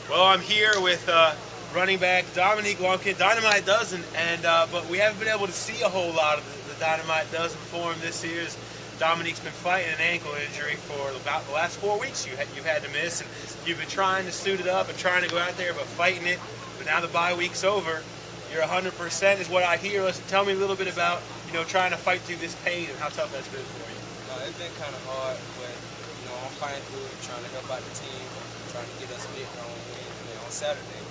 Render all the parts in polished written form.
Well, I'm here with running back Dominique Lumpkin, Dynamite Dozen, and but we haven't been able to see a whole lot of the Dynamite Dozen for him this year. As Dominique's been fighting an ankle injury for about the last 4 weeks. You've had to miss, and you've been trying to suit it up and trying to go out there, but fighting it. But now the bye week's over. You're 100% is what I hear. Listen, tell me a little bit about trying to fight through this pain and how tough that's been for you. It's been kind of hard, but I'm fighting through it, trying to help out the team, trying to get us big on on Saturday.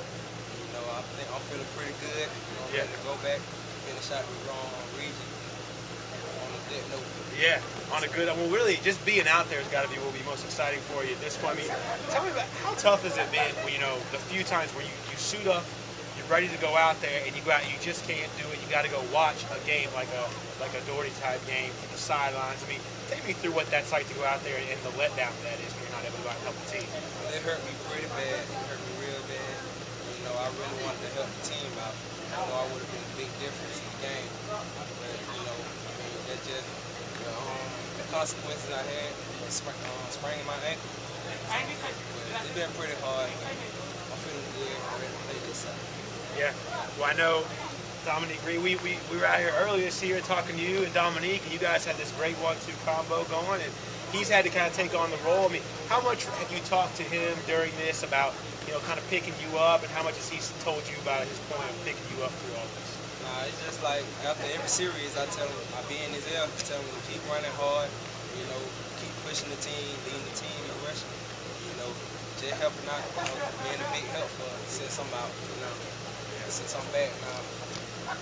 I think I'm feeling pretty good. Ready to go back, finish out the wrong region on a good note. Yeah, on a good. Well, really, just being out there has got to be what will be most exciting for you at this point. I mean, tell me about how tough has it been? The few times where you suit up, you're ready to go out there, and you go out, and you just can't do it. You got to go watch a game like a Doherty type game from the sidelines. I mean, take me through what that's like to go out there and the letdown that is when you're not able to go out and help the team. Well, it hurt me pretty bad. It hurt me real bad. I really wanted to help the team out. I know I would have been a big difference in the game. But, that's just the consequences I had was spraining my ankle. But it's been pretty hard. I'm feeling good. I'm ready to play this Saturday. Yeah. Well, I know Dominique Reed. We were out here earlier this year talking to you and Dominique, and you guys had this great 1-2 combo going, and he's had to kind of take on the role. I mean, how much have you talked to him during this about kind of picking you up, and how much has he told you about his point of picking you up through all this? It's just like after every series, I tell him, I be in his ear, tell him to keep running hard, keep pushing the team, leading the team and rushing, just helping out, being a big help for us since I'm out, since I'm back now.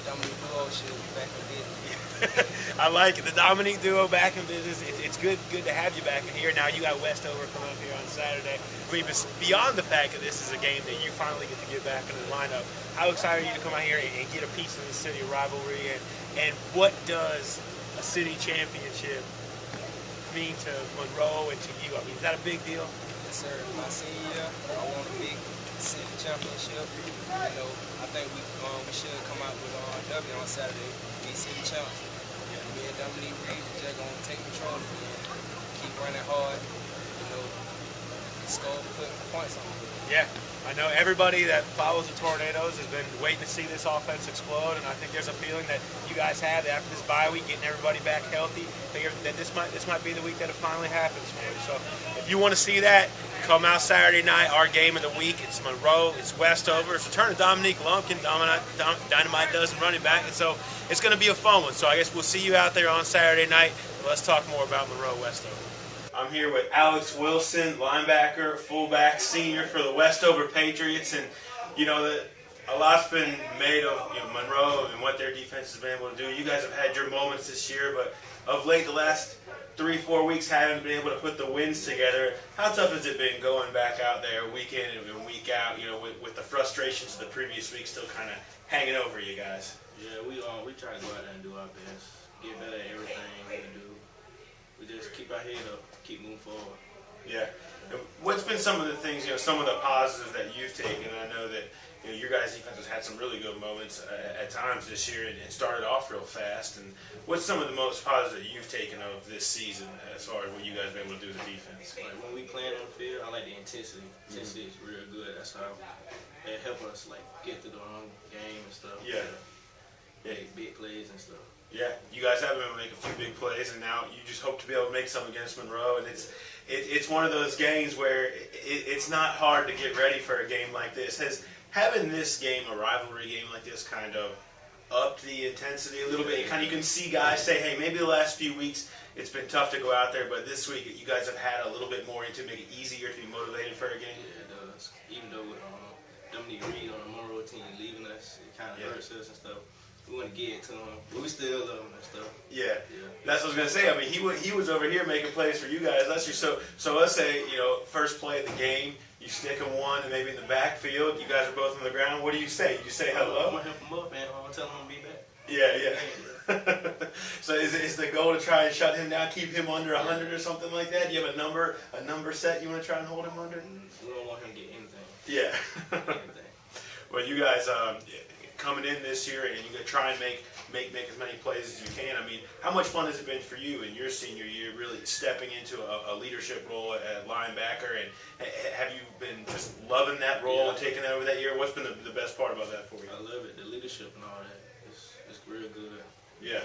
Dominique Duo should be back in business. I like it. The Dominique Duo back in business. It's good to have you back in here. Now you got Westover coming up here on Saturday. I mean, beyond the fact that this is a game that you finally get to get back in the lineup, how excited are you to come out here and get a piece of the city rivalry? And what does a city championship mean to Monroe and to you? I mean, is that a big deal? Yes, sir. My senior year, I won a big city championship. I think we should come out with a W on Saturday, be city champs. Me and Dominique Reed are just gonna take control and keep running hard. Score, put points on it. Yeah, I know everybody that follows the Tornadoes has been waiting to see this offense explode, and I think there's a feeling that you guys have after this bye week, getting everybody back healthy, that this might be the week that it finally happens for you. So if you want to see that, come out Saturday night. Our game of the week. It's Monroe. It's Westover. It's return to Dominique Lumpkin, Dynamite Dozen running back, and so it's going to be a fun one. So I guess we'll see you out there on Saturday night. Let's talk more about Monroe Westover. I'm here with Alex Wilson, linebacker, fullback, senior for the Westover Patriots, and a lot's been made of Monroe and what their defense has been able to do. You guys have had your moments this year, but of late, the last 3-4 weeks, haven't been able to put the wins together. How tough has it been going back out there week in and week out? With the frustrations of the previous week still kind of hanging over you guys. Yeah, we try to go out there and do our best, get better at everything we do. We just keep our head up, keep moving forward. Yeah. What's been some of the things, some of the positives that you've taken? I know that your guys' defense has had some really good moments at times this year and started off real fast. And what's some of the most positives that you've taken of this season as far as what you guys have been able to do as a defense? Like when we playing on the field, I like the intensity. Intensity is real good. That's how it helps us get through the wrong game and stuff. Yeah. Make big plays and stuff. Yeah, you guys have been able to make a few big plays, and now you just hope to be able to make some against Monroe. And it's one of those games where it's not hard to get ready for a game like this. Has having this game, a rivalry game like this, kind of upped the intensity a little bit? You can see guys say, hey, maybe the last few weeks it's been tough to go out there, but this week you guys have had a little bit more to make it easier to be motivated for a game? Yeah, it does. Even though with Dominique Reed on the Monroe team leaving us, it kind of hurts us and stuff. We want to get it to him, but we still love him and stuff. Yeah. That's what I was gonna say. I mean, he was over here making plays for you guys. So let's say first play of the game, you stick him one, and maybe in the backfield, you guys are both on the ground. What do you say? You say hello? I'm gonna help him up, and I'm gonna tell him to be back. Yeah. So is the goal to try and shut him down, keep him under 100 or something like that? Do you have a number set you want to try and hold him under? We don't want him to get anything. Yeah. Well, you guys coming in this year, and you try and make as many plays as you can. I mean, how much fun has it been for you in your senior year, really stepping into a leadership role at linebacker? And have you been just loving that role and taking that over that year? What's been the best part about that for you? I love it, the leadership and all that. It's real good. Yeah.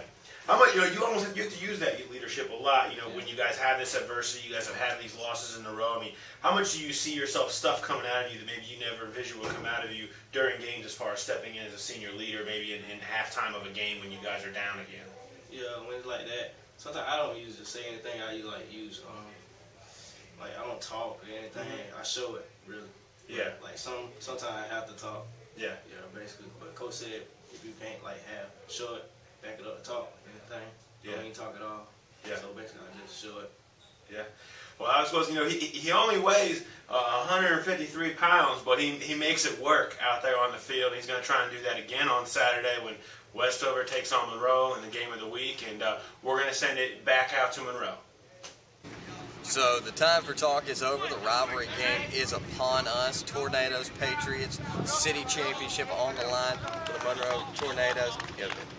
How much, you almost get to use that leadership a lot, when you guys have this adversity, you guys have had these losses in a row. I mean, how much do you see yourself stuff coming out of you that maybe you never envisioned would come out of you during games as far as stepping in as a senior leader, maybe in halftime of a game when you guys are down again? Yeah, when it's like that, sometimes I don't use to say anything. I use, I don't talk or anything. I show it, really. Yeah. Like, sometimes I have to talk. Yeah. Yeah, basically. But Coach said, if you can't, show it, back it up, talk, anything. Yeah. Don't even talk at all. Yeah. So basically, I just show it. Yeah. Well, I was supposed to, he only weighs 153 pounds, but he makes it work out there on the field. He's going to try and do that again on Saturday when Westover takes on Monroe in the game of the week, and we're going to send it back out to Monroe. So the time for talk is over. The rivalry game is upon us. Tornadoes, Patriots, city championship on the line for the Monroe Tornadoes.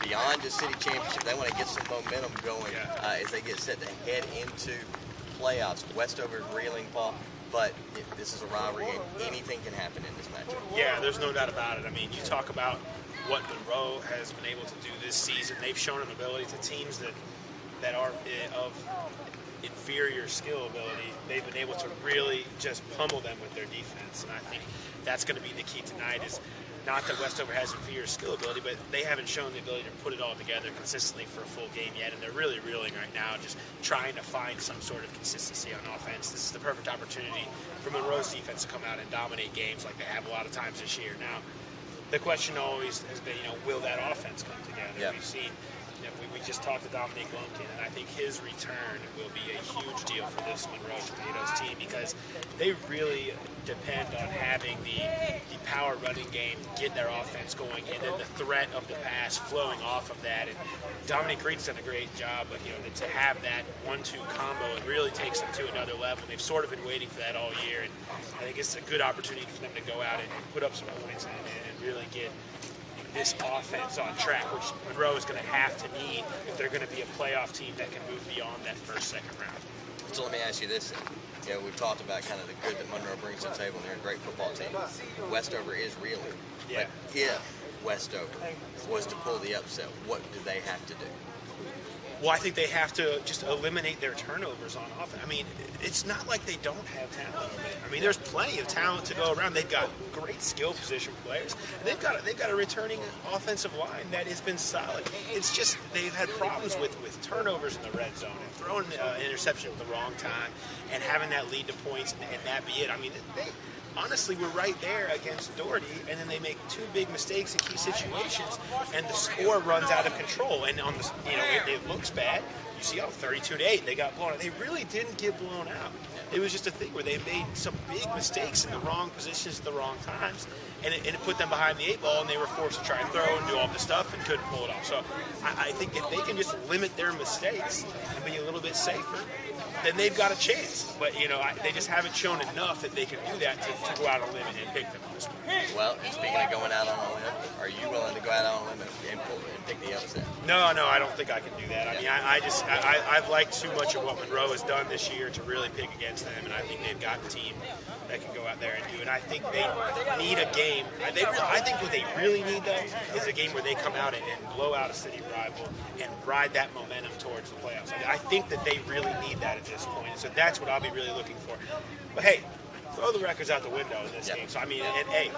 Beyond just city championship, they want to get some momentum going as they get set to head into playoffs. Westover's reeling, Paul, but this is a rivalry game. Anything can happen in this matchup. Yeah, there's no doubt about it. I mean, you talk about what Monroe has been able to do this season. They've shown an ability to teams that are of inferior skill ability. They've been able to really just pummel them with their defense, and I think that's going to be the key tonight. Is not that Westover has inferior skill ability, but they haven't shown the ability to put it all together consistently for a full game yet, and they're really reeling right now, just trying to find some sort of consistency on offense. This is the perfect opportunity for Monroe's defense to come out and dominate games like they have a lot of times this year. Now, the question always has been, will that offense come together? Yeah. We've seen. We just talked to Dominique, Lumpkin, and I think his return will be a huge deal for this Monroe Tornadoes team because they really depend on having the power running game, get their offense going, and then the threat of the pass flowing off of that. And Dominique Reed's done a great job, but to have that 1-2 combo, it really takes them to another level. They've sort of been waiting for that all year, and I think it's a good opportunity for them to go out and put up some points and really get this offense on track, which Monroe is going to have to need if they're going to be a playoff team that can move beyond that second round. So let me ask you this. We've talked about kind of the good that Monroe brings to the table, and they're a great football team. Westover is reeling. Yeah. But if Westover was to pull the upset, what do they have to do? Well, I think they have to just eliminate their turnovers on offense. I mean, it's not like they don't have talent over there. I mean, there's plenty of talent to go around. They've got great skill position players. And they've got a returning offensive line that has been solid. It's just they've had problems with turnovers in the red zone and throwing an interception at the wrong time and having that lead to points and that be it. I mean, they honestly were right there against Doherty, and then they make two big mistakes in key situations, and the score runs out of control. And on the, it looks bad. You see, 32-8, they got blown out. They really didn't get blown out. It was just a thing where they made some big mistakes in the wrong positions at the wrong times, and it put them behind the 8 ball, and they were forced to try and throw and do all this stuff and couldn't pull it off. So I think if they can just limit their mistakes and be a little bit safer, then they've got a chance. But, they just haven't shown enough that they can do that to go out on a limb and pick them on this one. Well, speaking of going out on a limb, are you willing to go out on a limb and pick the upset? No, I don't think I can do that. I mean, I've liked too much of what Monroe has done this year to really pick against them, and I think they've got a team that can go out there and do it. I think they need a game. I think what they really need, though, is a game where they come out and blow out a city rival and ride that momentum towards the playoffs. I think that they really need that at this point, and so that's what I'll be really looking for. But, hey, throw the records out the window in this game. So, I mean, and hey,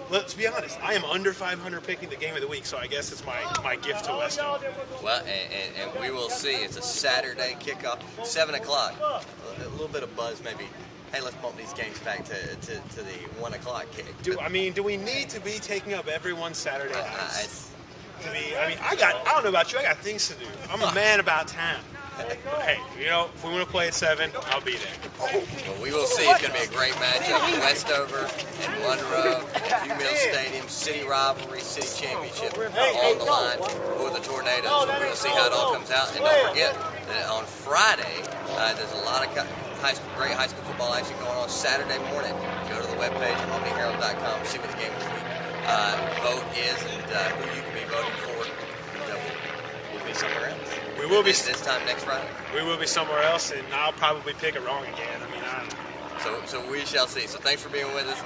let's be honest. I am under 500 picking the game of the week, so I guess it's my gift to Westover. Well, and we will see. It's a Saturday kickoff, 7 o'clock. A little bit of buzz maybe. Hey, let's bump these games back to the 1 o'clock kick. Do we need to be taking up everyone's Saturday nights? I don't know about you. I got things to do. I'm a man about town. Hey, if we want to play at 7, I'll be there. Well, we will see. It's going to be a great matchup. Westover and Monroe at Hugh Mills Stadium, city rivalry, city championship on the line for the Tornadoes. We'll see how it all comes out. And don't forget that on Friday, there's a lot of great high school football action going on Saturday morning. Go to the webpage, OmniHerald.com, see what the game of the week vote is and who you can be voting for. be somewhere else. We will be this time next Friday. We will be somewhere else, and I'll probably pick it wrong again. I mean, I don't know. So we shall see. So thanks for being with us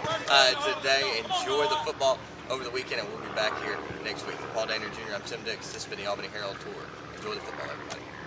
today. Enjoy the football over the weekend, and we'll be back here next week. For Paul Daner Jr., I'm Tim Dix. This has been the Albany Herald Tour. Enjoy the football, everybody.